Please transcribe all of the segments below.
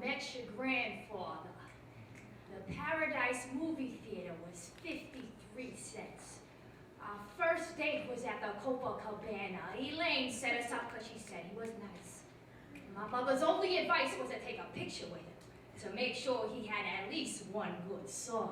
met your grandfather. The Paradise movie theater was 53 cents. Our first date was at the Copacabana. Elaine set us up because she said he was nice. My mother's only advice was to take a picture with him to make sure he had at least one good side.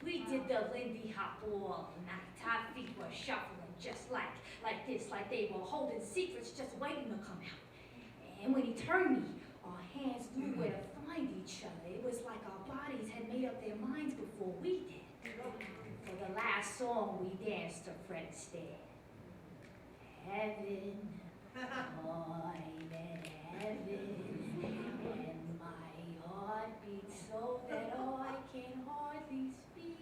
We did the Lindy Hop all night. Our feet were shuffling just like this, like they were holding secrets just waiting to come out. And when he turned me, our hands knew where to find each other. It was like our bodies had made up their minds before we did. For the last song, we danced to Fred Astaire. Heaven, I'm in heaven, and my heart beats so that I can hardly speak.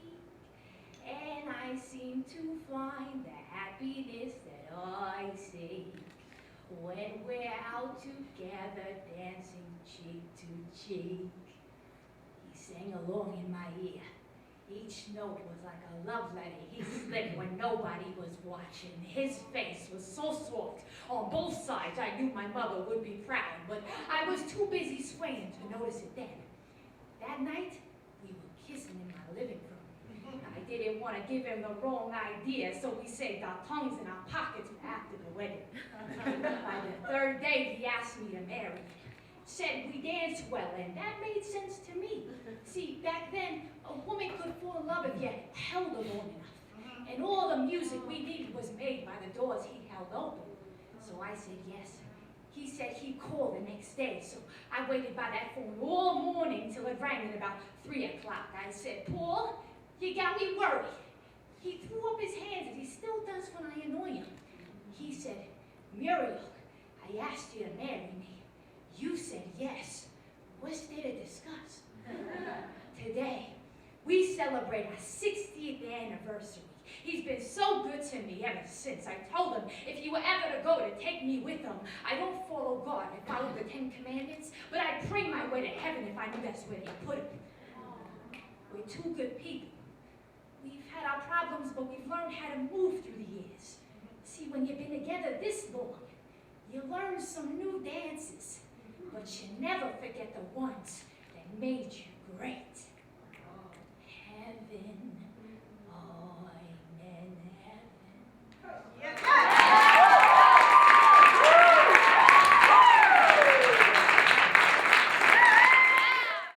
And I seem to find the happiness that I seek when we're out together dancing cheek to cheek. He sang along in my ear. Each note was like a love letter he slipped when nobody was watching. His face was so soft on both sides I knew my mother would be proud, but I was too busy swaying to notice it then. That night, we were kissing in my living room. I didn't want to give him the wrong idea, so we saved our tongues in our pockets for after the wedding. By the third day, he asked me to marry him. Said we danced well, and that made sense to me. See, back then, a woman could fall in love if you held her long enough. And all the music we needed was made by the doors he held open. So I said yes. He said he'd call the next day, so I waited by that phone all morning till it rang at about 3 o'clock. I said, Paul, you got me worried. He threw up his hands, as he still does when I annoy him. He said, Muriel, I asked you to marry me. You said yes. What's there to discuss? Today, we celebrate our 60th anniversary. He's been so good to me ever since. I told him if you were ever to go to take me with him, I don't follow God, I follow the 10 Commandments, but I'd pray my way to heaven if I knew that's where you put him. We're two good people. We've had our problems, but we've learned how to move through the years. See, when you've been together this long, you learn some new dances, but you never forget the ones that made you